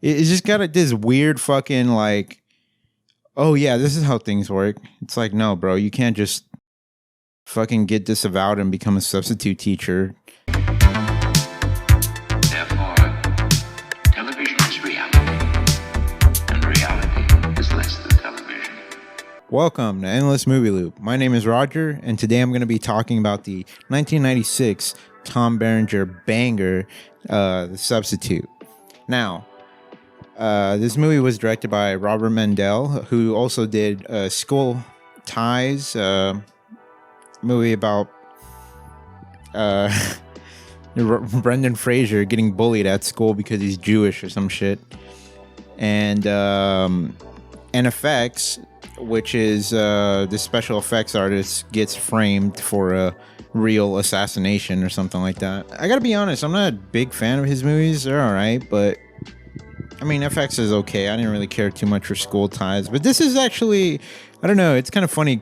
It's just got this weird fucking like, oh yeah, this is how things work. It's like, no, bro, you can't just fucking get disavowed and become a substitute teacher. Therefore, television is reality, and reality is less than television. Welcome to Endless Movie Loop. My name is Roger, and today I'm going to be talking about the 1996 Tom Berenger banger, The Substitute. Now, this movie was directed by Robert Mendel, who also did School Ties, movie about Brendan Fraser getting bullied at school because he's Jewish or some shit, and NFX, which is the special effects artist gets framed for a real assassination or something like that. I gotta be honest, I'm not a big fan of his movies. They're alright, but I mean, FX is okay. I didn't really care too much for School Ties, but this is actually, I don't know, it's kind of funny.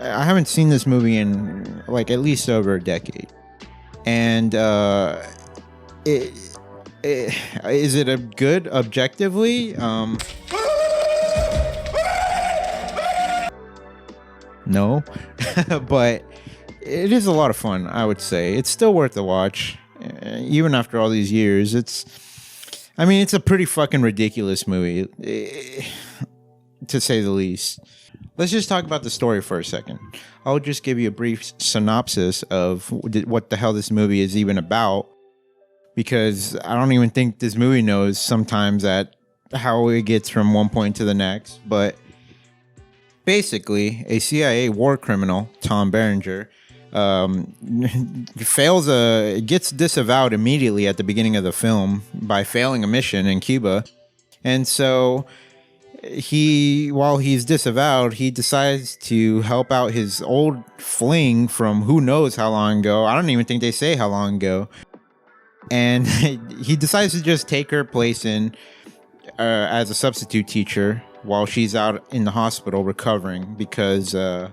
I haven't seen this movie in like at least over a decade. And is it a good objectively? No, but it is a lot of fun, I would say. It's still worth the watch, even after all these years. It's a pretty fucking ridiculous movie, to say the least. Let's just talk about the story for a second. I'll just give you a brief synopsis of what the hell this movie is even about, because I don't even think this movie knows sometimes at how it gets from one point to the next. But basically, a CIA war criminal, Tom Berenger, gets disavowed immediately at the beginning of the film by failing a mission in Cuba. And so while he's disavowed, he decides to help out his old fling from who knows how long ago. I don't even think they say how long ago. And he decides to just take her place in as a substitute teacher while she's out in the hospital recovering because oh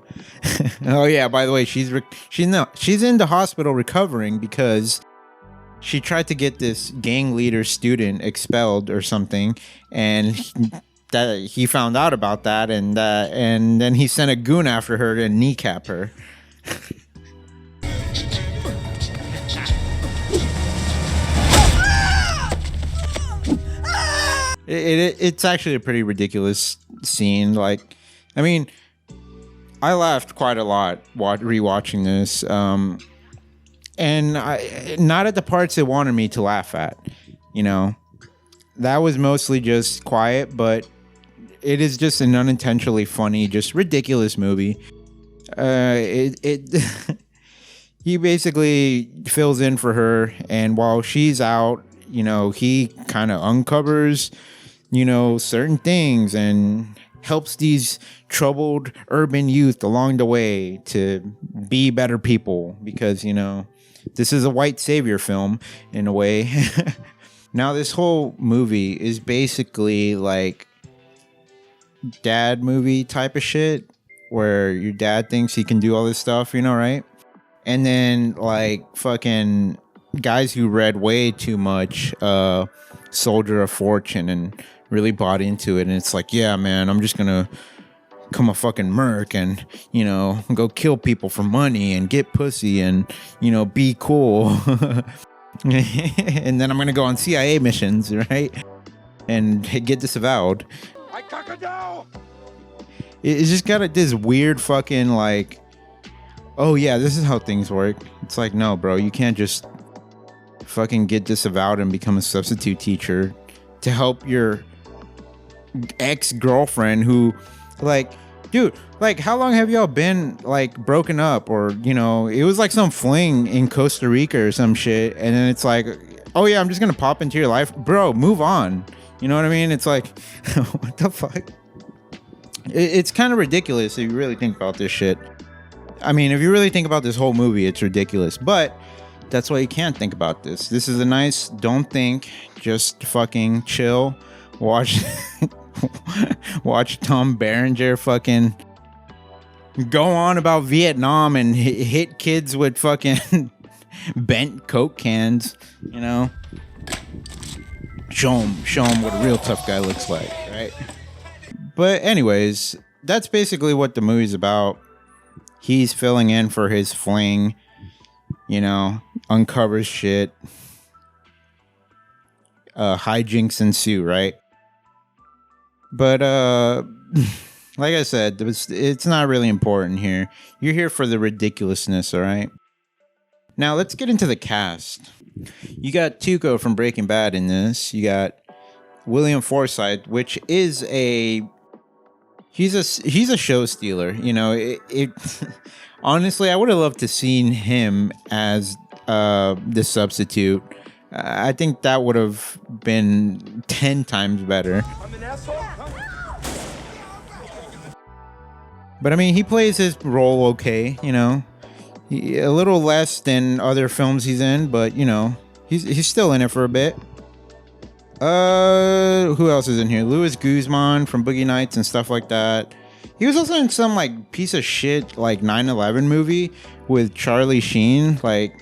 yeah, by the way, she's in the hospital recovering because she tried to get this gang leader student expelled or something, and he found out about that, and then he sent a goon after her to kneecap her. It's actually a pretty ridiculous scene. Like, I mean, I laughed quite a lot rewatching this, and not at the parts it wanted me to laugh at. You know, that was mostly just quiet, but it is just an unintentionally funny, just ridiculous movie. He basically fills in for her, and while she's out, you know, he kind of uncovers, you know, certain things and helps these troubled urban youth along the way to be better people, because, you know, this is a white savior film in a way. Now, this whole movie is basically like dad movie type of shit, where your dad thinks he can do all this stuff, you know, right? And then like fucking guys who read way too much Soldier of Fortune and really bought into it, and it's like, yeah, man, I'm just gonna become a fucking merc and, you know, go kill people for money and get pussy and, you know, be cool. And then I'm gonna go on CIA missions, right? And get disavowed. It's just got this weird fucking like, oh yeah, this is how things work. It's like, no, bro, you can't just fucking get disavowed and become a substitute teacher to help your ex-girlfriend who, like, dude, like, how long have y'all been like broken up? Or, you know, it was like some fling in Costa Rica or some shit, and then it's like, oh yeah, I'm just gonna pop into your life, bro, move on. You know what I mean? It's like, what the fuck? It's kind of ridiculous if you really think about this shit. I mean, if you really think about this whole movie, it's ridiculous, but that's why you can't think about this. This is a nice, don't think, just fucking chill, watch Tom Berenger fucking go on about Vietnam and hit kids with fucking bent Coke cans, you know? show him what a real tough guy looks like, right? But anyways, that's basically what the movie's about. He's filling in for his fling, you know, uncovers shit. Hijinks ensue, right? But like I said, it's not really important here. You're here for the ridiculousness, all right? Now let's get into the cast. You got Tuco from Breaking Bad in this. You got William Forsythe, which is he's a show stealer. You know, honestly, I would have loved to seen him as the substitute. I think that would have been 10 times better. I'm an asshole. But I mean, he plays his role okay, you know. A little less than other films he's in, but you know, he's still in it for a bit. Who else is in here? Luis Guzman from Boogie Nights and stuff like that. He was also in some like piece of shit like 9/11 movie with Charlie Sheen. Like,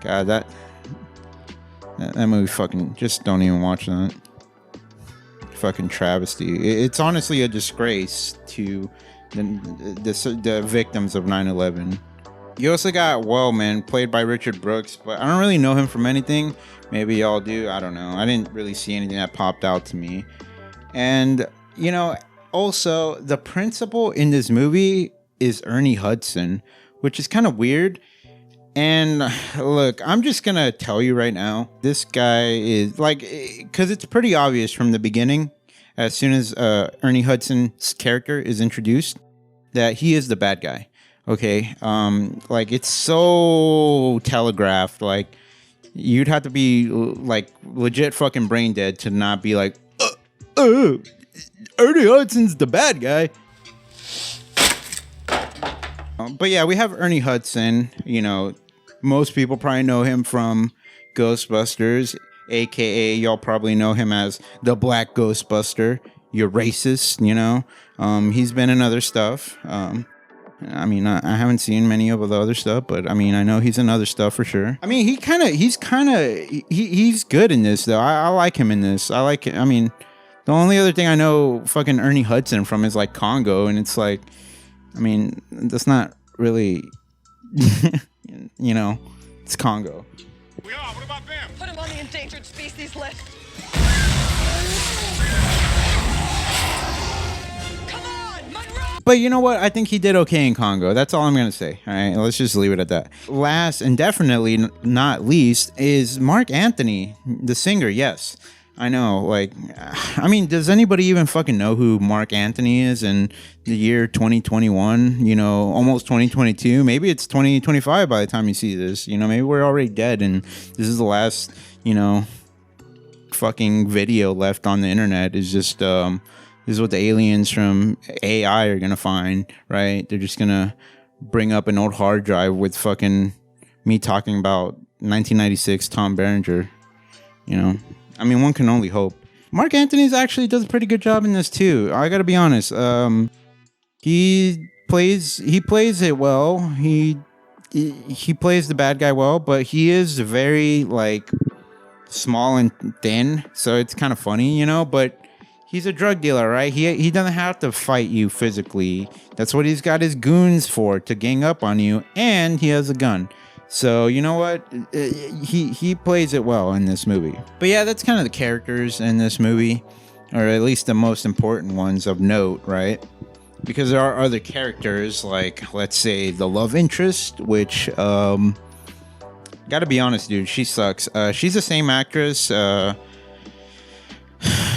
God, that movie fucking, just don't even watch that. Fucking travesty. It's honestly a disgrace to the victims of 9/11. You also got Wellman, played by Richard Brooks, but I don't really know him from anything. Maybe y'all do. I don't know. I didn't really see anything that popped out to me. And, you know, also, the principal in this movie is Ernie Hudson, which is kind of weird. And look, I'm just going to tell you right now, this guy is like, because it's pretty obvious from the beginning, as soon as Ernie Hudson's character is introduced, that he is the bad guy. Okay. Like, it's so telegraphed. Like, you'd have to be like legit fucking brain dead to not be like, Ernie Hudson's the bad guy. But yeah, we have Ernie Hudson. You know, most people probably know him from Ghostbusters, aka y'all probably know him as the Black Ghostbuster. You're racist, you know. He's been in other stuff. I mean, I haven't seen many of the other stuff, but I mean, I know he's in other stuff for sure. I mean, he's good in this though. I like him in this. I like it. I mean, the only other thing I know fucking Ernie Hudson from is like Congo, and it's like, I mean, that's not really, you know, it's Congo. We are. What about them? Put him on the endangered species list. Come on, Monroe! But you know what? I think he did okay in Congo. That's all I'm going to say. All right, let's just leave it at that. Last and definitely not least is Mark Anthony, the singer. Yes. I know, like, I mean, does anybody even fucking know who Mark Anthony is in the year 2021? You know, almost 2022. Maybe it's 2025 by the time you see this. You know, maybe we're already dead and this is the last, you know, fucking video left on the internet. Is just, this is what the aliens from AI are gonna find, right? They're just gonna bring up an old hard drive with fucking me talking about 1996 Tom Berenger, you know? I mean, one can only hope. Mark Anthony actually does a pretty good job in this too. I gotta be honest. He plays it well. He plays the bad guy well, but he is very like small and thin, so it's kind of funny, you know. But he's a drug dealer, right? He doesn't have to fight you physically. That's what he's got his goons for, to gang up on you, and he has a gun. So, you know what? He plays it well in this movie. But yeah, that's kind of the characters in this movie, or at least the most important ones of note, right? Because there are other characters, like, let's say, the love interest, which, gotta be honest, dude, she sucks. She's the same actress,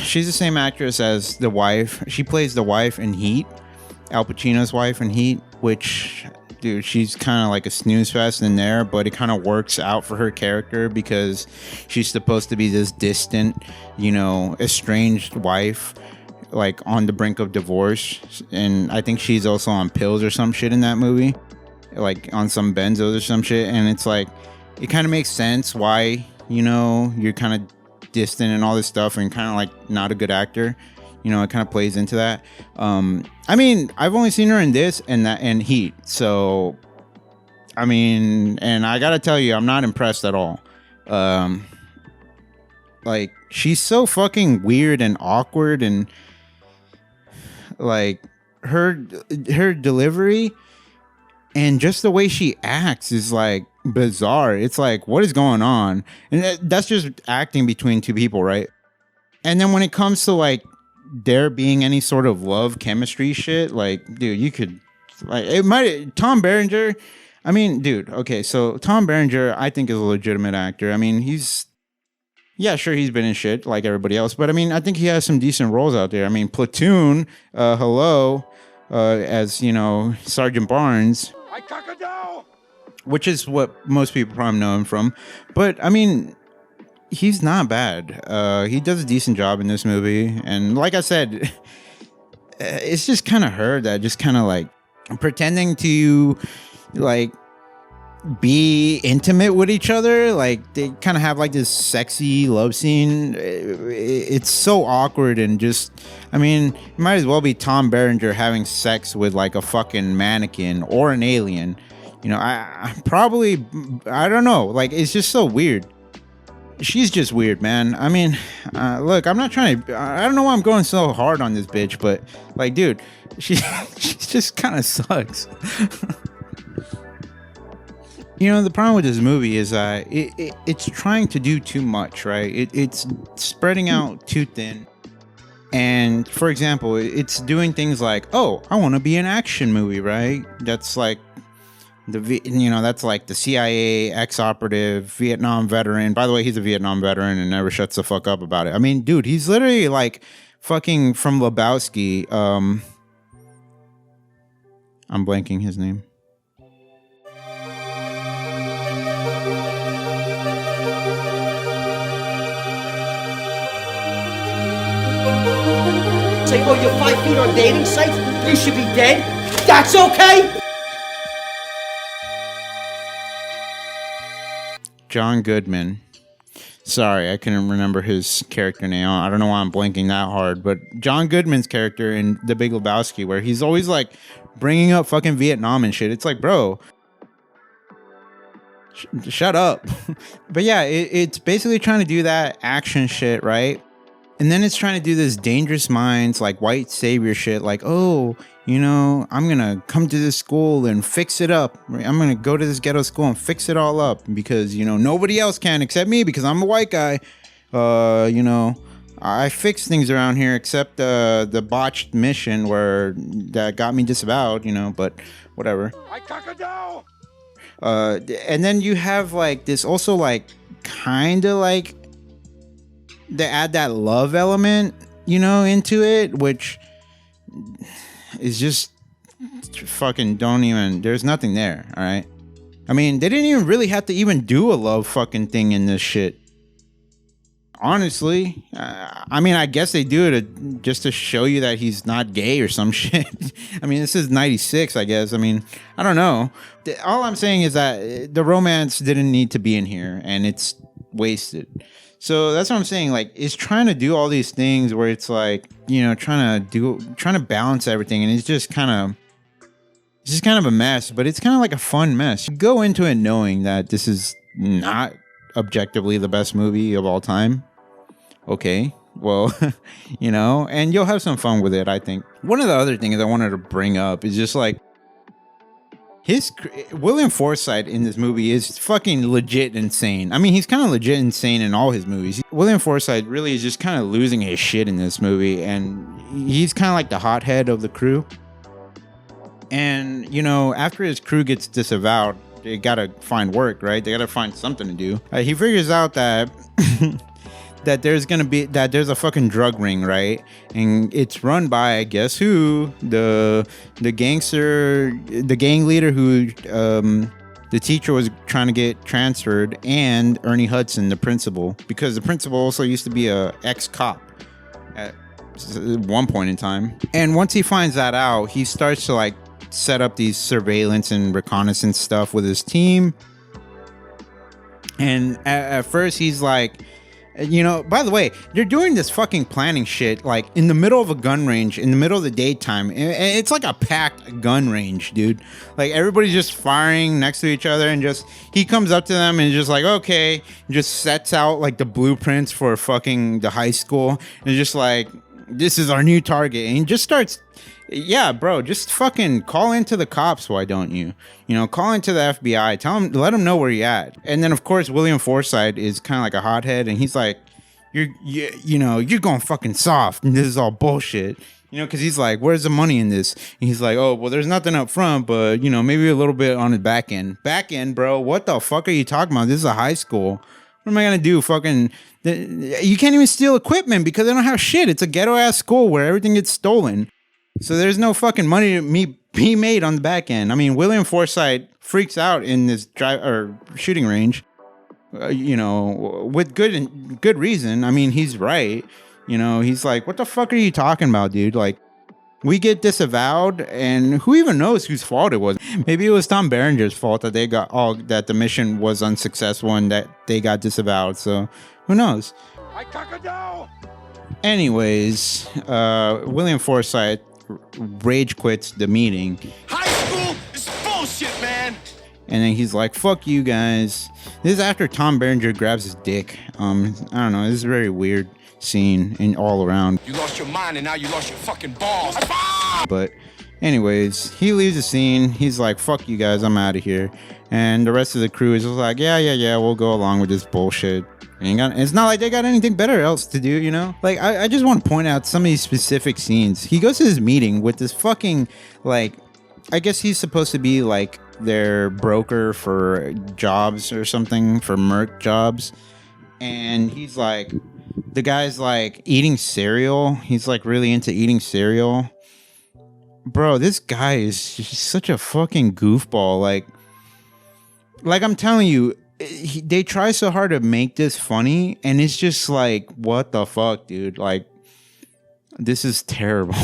she's the same actress as the wife. She plays the wife in Heat, Al Pacino's wife in Heat, which... Dude, she's kind of like a snooze fest in there, but it kind of works out for her character because she's supposed to be this distant, you know, estranged wife, like on the brink of divorce. And I think she's also on pills or some shit in that movie, like on some benzos or some shit. And it's like, it kind of makes sense why, you know, you're kind of distant and all this stuff and kind of like not a good actor. You know, it kind of plays into that. I mean, I've only seen her in this and that and Heat. So, I mean, and I gotta tell you, I'm not impressed at all. Like, she's so fucking weird and awkward, and like her delivery and just the way she acts is like bizarre. It's like, what is going on? And that's just acting between two people, right? And then when it comes to like there being any sort of love chemistry shit, like, dude, you could like, it might, Tom Berenger, I mean, dude, okay, so Tom Berenger I think is a legitimate actor. I mean, yeah, sure, he's been in shit like everybody else, but I mean, I think he has some decent roles out there. I mean, Platoon, hello, as, you know, Sergeant Barnes, which is what most people probably know him from. But I mean, he's not bad. He does a decent job in this movie, and like I said, it's just kind of her that just kind of like pretending to like be intimate with each other. Like, they kind of have like this sexy love scene. It's so awkward, and just, I mean, it might as well be Tom Berenger having sex with like a fucking mannequin or an alien. You know, I don't know. Like, it's just so weird. She's just weird, man. I mean, look, I'm not trying to, I don't know why I'm going so hard on this bitch, but like, dude, she just kind of sucks. You know, the problem with this movie is it's trying to do too much, right? It's spreading out too thin. And for example, it's doing things like, oh, I want to be an action movie, right? That's like that's like the CIA ex-operative Vietnam veteran. By the way, he's a Vietnam veteran and never shuts the fuck up about it. I mean, dude, he's literally like fucking from Lebowski. I'm blanking his name. Say, oh, you're 5 feet on dating sites? You should be dead? That's okay? John Goodman. Sorry, I couldn't remember his character name. I don't know why I'm blanking that hard, but John Goodman's character in The Big Lebowski, where he's always like bringing up fucking Vietnam and shit. It's like, bro, shut up. But yeah, it's basically trying to do that action shit, right? And then it's trying to do this Dangerous Minds, like white savior shit, like, oh, you know, I'm going to come to this school and fix it up. I'm going to go to this ghetto school and fix it all up because, you know, nobody else can except me because I'm a white guy. You know, I fix things around here except the botched mission that got me disavowed, you know, but whatever. And then you have like this also like kind of like they add that love element, you know, into it, which is just fucking there's nothing there. All right. I mean, they didn't even really have to even do a love fucking thing in this shit. Honestly, I mean, I guess they do it just to show you that he's not gay or some shit. I mean, this is 96, I guess. I mean, I don't know. All I'm saying is that the romance didn't need to be in here and it's wasted. So that's what I'm saying. Like, it's trying to do all these things where it's like, you know, trying to balance everything, and it's just kind of a mess. But it's kind of like a fun mess. You go into it knowing that this is not objectively the best movie of all time. Okay, well, you know, and you'll have some fun with it, I think. One of the other things I wanted to bring up is just like William Forsythe in this movie is fucking legit insane. I mean, he's kind of legit insane in all his movies. William Forsythe really is just kind of losing his shit in this movie, and he's kind of like the hothead of the crew. And, you know, after his crew gets disavowed, they gotta find work, right? They gotta find something to do. He figures out that that there's a fucking drug ring, right? And it's run by, I guess who, the gang leader who the teacher was trying to get transferred, and Ernie Hudson, the principal, because the principal also used to be a ex-cop at one point in time. And once he finds that out, he starts to like set up these surveillance and reconnaissance stuff with his team. And at first he's like, You know, by the way, they're doing this fucking planning shit like in the middle of a gun range, in the middle of the daytime. And it's like a packed gun range, dude. Like everybody's just firing next to each other, and just he comes up to them and just like, okay, just sets out like the blueprints for fucking the high school, and just like, this is our new target, and he just starts. Yeah, bro, just fucking call into the cops. Why don't you? You know, call into the FBI. Tell them, let them know where you're at. And then, of course, William Forsythe is kind of like a hothead, and he's like, you're going fucking soft, and this is all bullshit. You know, because he's like, where's the money in this? And he's like, oh, well, there's nothing up front, but, you know, maybe a little bit on the back end. Back end, bro, what the fuck are you talking about? This is a high school. What am I going to do? Fucking, you can't even steal equipment because they don't have shit. It's a ghetto-ass school where everything gets stolen. So there's no fucking money to be made on the back end. I mean, William Forsythe freaks out in this shooting range, you know, with good reason. I mean, he's right. You know, he's like, what the fuck are you talking about, dude? Like, we get disavowed, and who even knows whose fault it was? Maybe it was Tom Berenger's fault that that the mission was unsuccessful and that they got disavowed. So who knows? I cock-a-dow! Anyways, William Forsythe rage quits the meeting. High school is bullshit, man! And then he's like, fuck you guys. This is after Tom Berenger grabs his dick. I don't know. This is a very weird scene and all around. You lost your mind and now you lost your fucking balls. But anyways, he leaves the scene. He's like, fuck you guys. I'm out of here. And the rest of the crew is just like, yeah, we'll go along with this bullshit. It's not like they got anything better else to do, you know? Like, I just want to point out some of these specific scenes. He goes to this meeting with this fucking, like, I guess he's supposed to be, like, their broker for jobs or something, for Merc jobs. And he's like, the guy's, like, eating cereal. He's, like, really into eating cereal. Bro, this guy is just such a fucking goofball. Like I'm telling you, they try so hard to make this funny, and it's just like, what the fuck, dude? Like, this is terrible.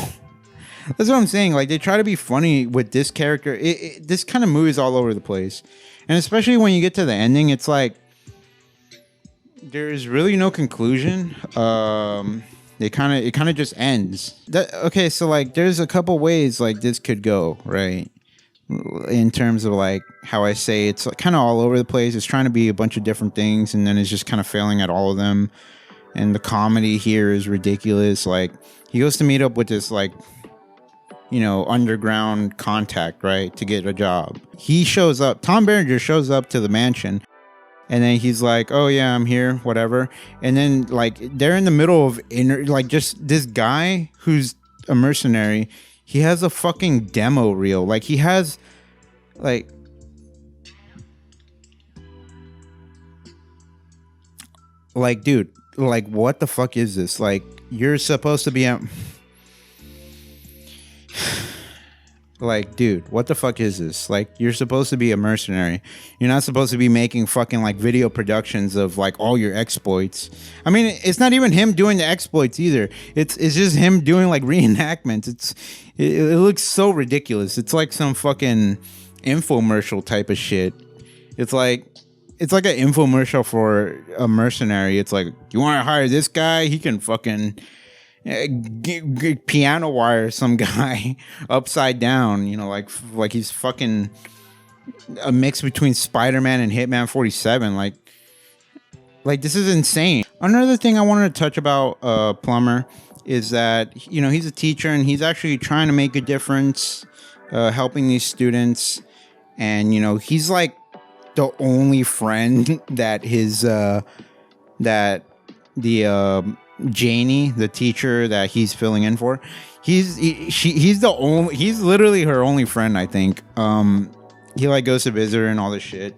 That's what I'm saying. Like, they try to be funny with this character. This kind of movie is all over the place, and especially when you get to the ending, it's like there's really no conclusion. It kind of just ends. Okay, so like, there's a couple ways like this could go, right? In terms of like how I say it's kind of all over the place. It's trying to be a bunch of different things, and then it's just kind of failing at all of them. And the comedy here is ridiculous. Like, he goes to meet up with this, like, you know, underground contact, right, to get a job. He shows up. Tom Berenger shows up to the mansion, and then he's like, oh yeah, I'm here, whatever. And then like they're in the middle of just this guy who's a mercenary. He has a fucking demo reel. Like, he has, like, dude, like, what the fuck is this? Like, you're supposed to be like, dude, what the fuck is this? Like, you're supposed to be a mercenary. You're not supposed to be making fucking, like, video productions of, like, all your exploits. I mean, it's not even him doing the exploits either. It's just him doing, like, reenactments. It looks so ridiculous. It's like some fucking infomercial type of shit. It's like an infomercial for a mercenary. It's like, you want to hire this guy? He can fucking piano wire some guy upside down, you know, like he's fucking a mix between Spider-Man and Hitman 47. Like this is insane. Another thing I wanted to touch about Plummer is that, you know, he's a teacher and he's actually trying to make a difference, helping these students. And, you know, he's like the only friend that Janie, the teacher that he's filling in for, he's literally her only friend, I think. He like goes to visit her and all this shit.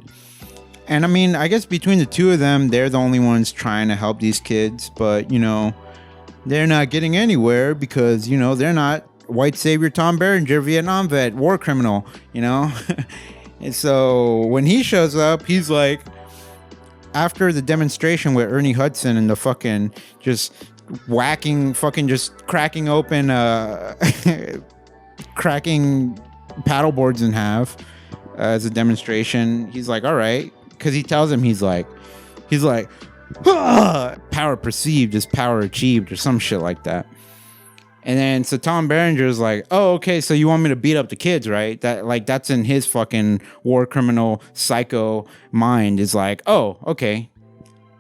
And I mean, I guess between the two of them, they're the only ones trying to help these kids, but you know, they're not getting anywhere because, you know, they're not white savior Tom Berenger, Vietnam vet, war criminal, you know. And so when he shows up, he's like, after the demonstration with Ernie Hudson and the fucking just cracking open cracking paddle boards in half as a demonstration, he's like, all right, because he tells him, he's like, Power perceived is power achieved or some shit like that. And then so Tom Berenger is like, oh, okay, so you want me to beat up the kids, right? That's in his fucking war criminal psycho mind is like, oh, okay.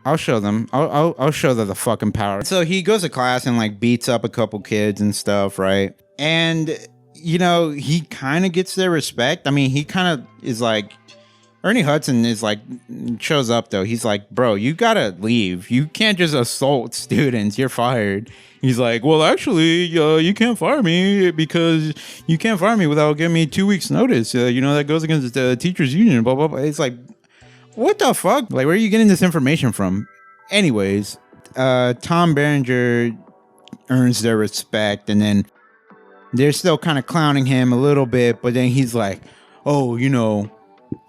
I'll show them. I'll show them the fucking power. So he goes to class and like beats up a couple kids and stuff, right? And you know, he kind of gets their respect. I mean, he kind of is like, Ernie Hudson is like, shows up though. He's like, bro, you gotta leave. You can't just assault students. You're fired. He's like, well, actually, you can't fire me because you can't fire me without giving me 2 weeks notice. You know, that goes against the teachers union, blah, blah, blah. It's like, what the fuck? Like, where are you getting this information from? Anyways, Tom Berenger earns their respect, and then they're still kind of clowning him a little bit, but then he's like, oh, you know,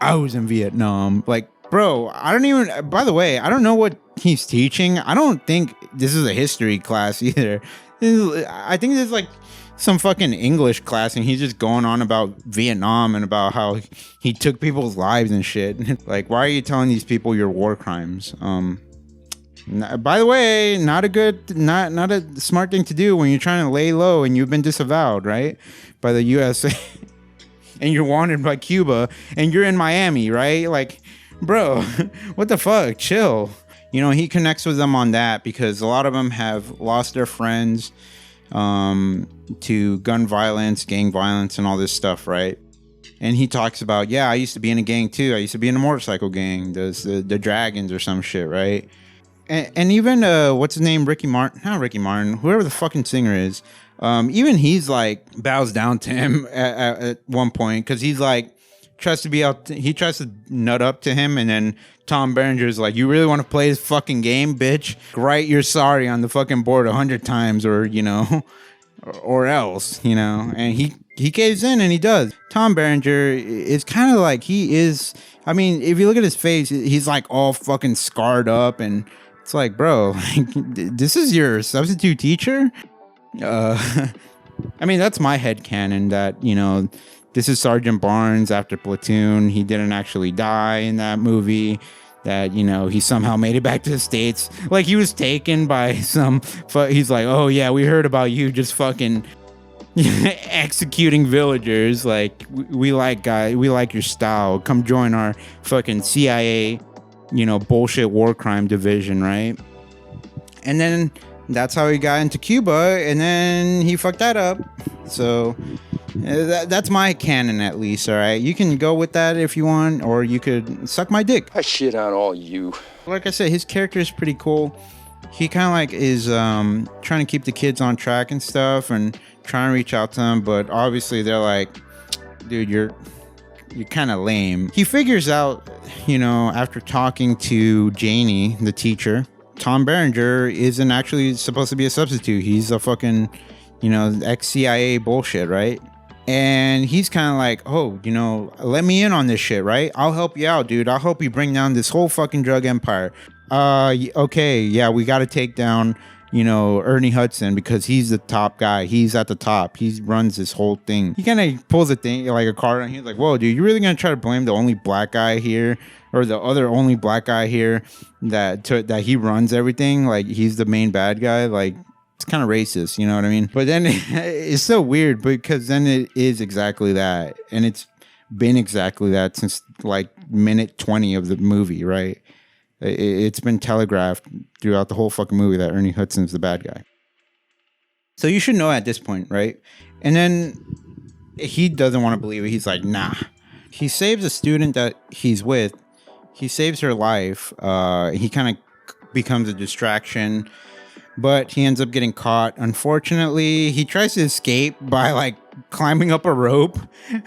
I was in Vietnam. Like, bro, I don't even, by the way, I don't know what he's teaching. I don't think this is a history class either. I think this is like some fucking English class, and he's just going on about Vietnam and about how he took people's lives and shit. Like, why are you telling these people your war crimes? By the way, not a smart thing to do when you're trying to lay low and you've been disavowed, right, by the USA, and you're wanted by Cuba, and you're in Miami, right? Like, bro, what the fuck? Chill. You know, he connects with them on that because a lot of them have lost their friends to gun violence, gang violence, and all this stuff, right? And he talks about, yeah, I used to be in a gang too. I used to be in a motorcycle gang, the Dragons or some shit, right? And even what's his name, Ricky Martin, not Ricky Martin, whoever the fucking singer is, even he's like bows down to him at one point because he's like tries to nut up to him, and then Tom Berenger's like, you really want to play this fucking game, bitch? Write you're sorry on the fucking board 100 times, or you know, or else, you know. And he caves in, and he does. Tom Berenger is kind of like, he is, I mean, if you look at his face, he's like all fucking scarred up, and it's like, bro, like, this is your substitute teacher? I mean, that's my headcanon, that, you know, this is Sergeant Barnes after Platoon. He didn't actually die in that movie. That, you know, he somehow made it back to the States. Like, he was taken by he's like, oh yeah, we heard about you just fucking executing villagers. Like, we like your style. Come join our fucking CIA, you know, bullshit war crime division, right? And then that's how he got into Cuba, and then he fucked that up. So that's my canon, at least. All right, you can go with that if you want, or you could suck my dick. I shit on all you. Like I said, his character is pretty cool. He kind of like is trying to keep the kids on track and stuff, and trying to reach out to them, but obviously they're like, dude, you're kind of lame. He figures out, you know, after talking to Janie, the teacher, Tom Berenger isn't actually supposed to be a substitute. He's a fucking, you know, ex-CIA bullshit, right? And he's kind of like, oh, you know, let me in on this shit, right? I'll help you out, dude. I'll help you bring down this whole fucking drug empire. Okay, yeah, we got to take down, you know, Ernie Hudson because he's the top guy. He's at the top. He runs this whole thing. He kind of pulls a thing, like a card, and he's like, whoa, dude, you really gonna try to blame the only black guy here, or the other only black guy here that he runs everything? Like, he's the main bad guy? Like, it's kind of racist, you know what I mean? But then it's so weird because then it is exactly that, and it's been exactly that since like minute 20 of the movie, right? It's been telegraphed throughout the whole fucking movie that Ernie Hudson's the bad guy. So you should know at this point, right? And then he doesn't want to believe it. He's like, nah. He saves a student that he's with. He saves her life. He kind of becomes a distraction, but he ends up getting caught. Unfortunately, he tries to escape by like climbing up a rope,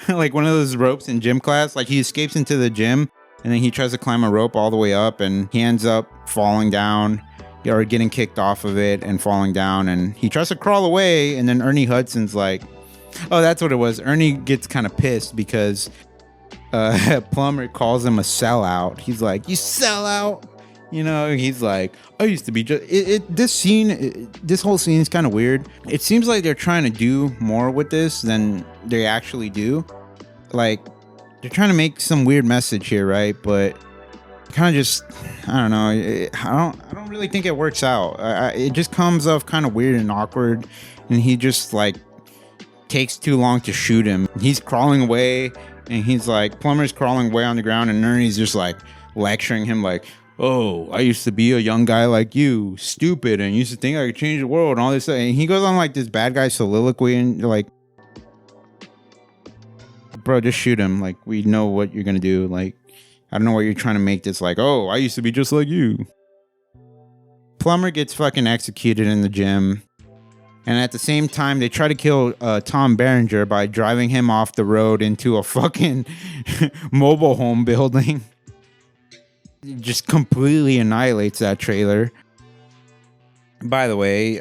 like one of those ropes in gym class. Like, he escapes into the gym, and then he tries to climb a rope all the way up, and he ends up falling down, or getting kicked off of it and falling down. And he tries to crawl away, and then Ernie Hudson's like, oh, that's what it was. Ernie gets kind of pissed because Plummer calls him a sellout. He's like, you sell out? You know, he's like, I used to be just... This whole scene is kind of weird. It seems like they're trying to do more with this than they actually do. Like, they're trying to make some weird message here, right? But kind of just, I don't know. don't really think it works out. It just comes off kind of weird and awkward, and he just like takes too long to shoot him. He's crawling away, and he's like, Plummer's crawling away on the ground, and Ernie's just like lecturing him like, oh, I used to be a young guy like you, stupid, and used to think I could change the world and all this stuff. And he goes on like this bad guy soliloquy, and like, bro, just shoot him. Like, we know what you're gonna do. Like, I don't know why you're trying to make this like, oh, I used to be just like you. Plummer gets fucking executed in the gym. And at the same time, they try to kill Tom Berenger by driving him off the road into a fucking mobile home building. It just completely annihilates that trailer. By the way,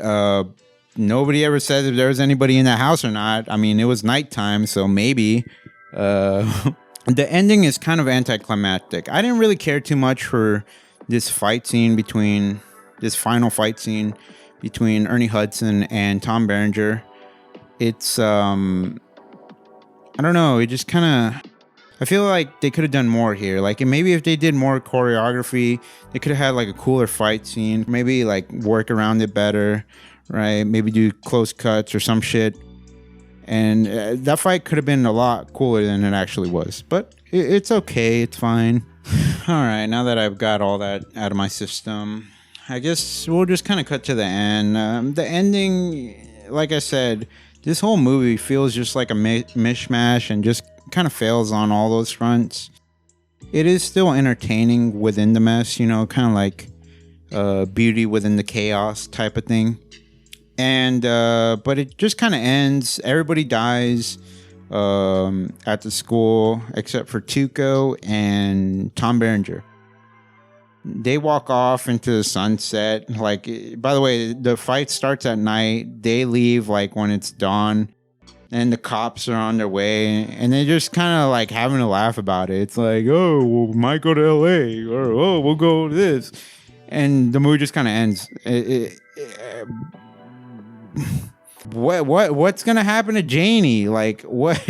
nobody ever said if there was anybody in the house or not. I mean, it was nighttime, so maybe. The ending is kind of anticlimactic. I didn't really care too much for this final fight scene between Ernie Hudson and Tom Berenger. It's I don't know, it just kind of, I feel like they could have done more here. Like, maybe if they did more choreography, they could have had like a cooler fight scene, maybe like work around it better, right? Maybe do close cuts or some shit. And that fight could have been a lot cooler than it actually was. But it's okay, it's fine. All right, now that I've got all that out of my system, I guess we'll just kind of cut to the end. The ending, like I said, this whole movie feels just like a mishmash and just kind of fails on all those fronts. It is still entertaining within the mess, you know, kind of like beauty within the chaos type of thing. And but it just kind of ends. Everybody dies at the school except for Tuco and Tom Berenger. They walk off into the sunset. Like, by the way, the fight starts at night. They leave like when it's dawn, and the cops are on their way, and they're just kind of like having a laugh about it. It's like, oh, we might go to LA, or oh, we'll go to this, and the movie just kind of ends. What's gonna happen to Janie? Like, what?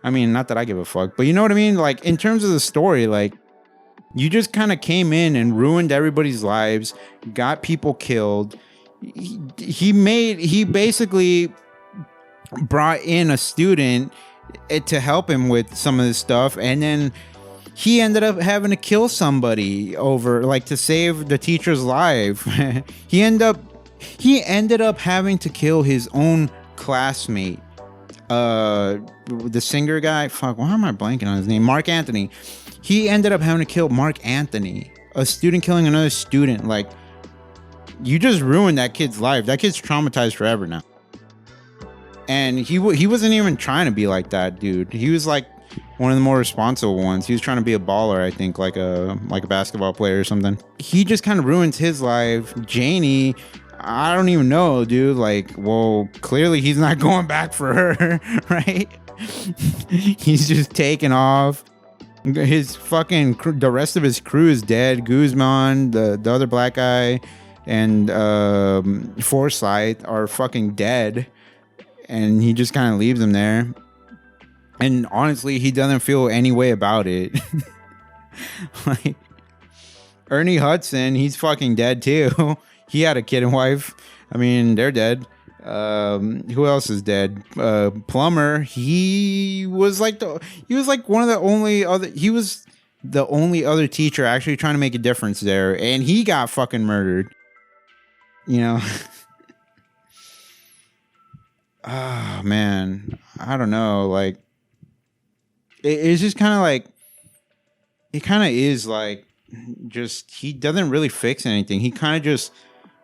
I mean, not that I give a fuck, but you know what I mean. Like, in terms of the story, like, you just kind of came in and ruined everybody's lives, got people killed. He basically brought in a student to help him with some of this stuff, and then he ended up having to kill somebody over, like, to save the teacher's life. He ended up having to kill his own classmate. The singer guy, fuck, why am I blanking on his name? Mark Anthony. He ended up having to kill Mark Anthony, a student killing another student. Like, you just ruined that kid's life. That kid's traumatized forever now. And he wasn't even trying to be like that, dude. He was like one of the more responsible ones. He was trying to be a baller, I think, like a basketball player or something. He just kind of ruins his life. Janie, I don't even know, dude. Like, well, clearly he's not going back for her, right? He's just taking off. His fucking the rest of his crew is dead. Guzman, the other black guy, and Forsyth are fucking dead, and he just kind of leaves them there. And honestly, he doesn't feel any way about it. Like, Ernie Hudson, he's fucking dead too. He had a kid and wife. I mean, they're dead. Who else is dead? Plummer. He was like the only other teacher actually trying to make a difference there, and he got fucking murdered. You know. Oh man, I don't know. Like, it's just kind of like, it kind of is like, just, he doesn't really fix anything. He kind of just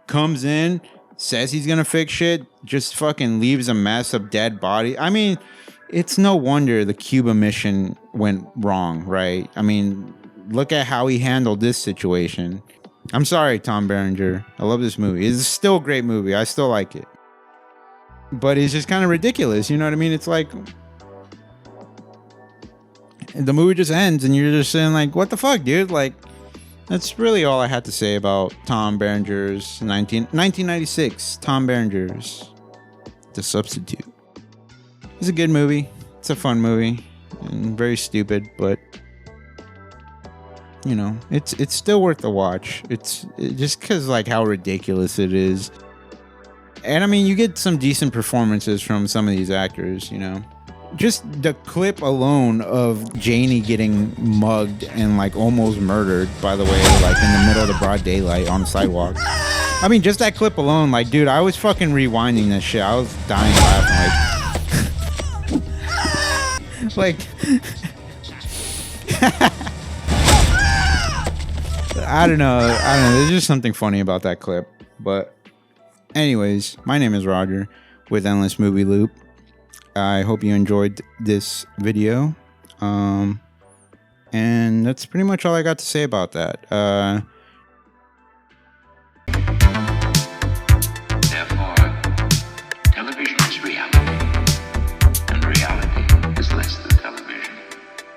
comes in, says he's gonna fix shit, just fucking leaves a mess of dead body. I mean, it's no wonder the Cuba mission went wrong, right? I mean, look at how he handled this situation. I'm sorry, Tom Berenger. I love this movie. It's still a great movie. I still like it. But it's just kind of ridiculous, you know what I mean? It's like, the movie just ends and you're just saying like, what the fuck, dude? Like, that's really all I had to say about Tom Berenger's 1996 Tom Berenger's The Substitute. It's a good movie. It's a fun movie and very stupid, but you know, it's still worth the watch. Just because like how ridiculous it is. And I mean, you get some decent performances from some of these actors, you know. Just the clip alone of Janie getting mugged and like almost murdered, by the way, like in the middle of the broad daylight on the sidewalk. I mean, just that clip alone, like, dude, I was fucking rewinding this shit. I was dying laughing, like, I don't know. There's just something funny about that clip. But anyways, my name is Roger with Endless Movie Loop. I hope you enjoyed this video. And that's pretty much all I got to say about that.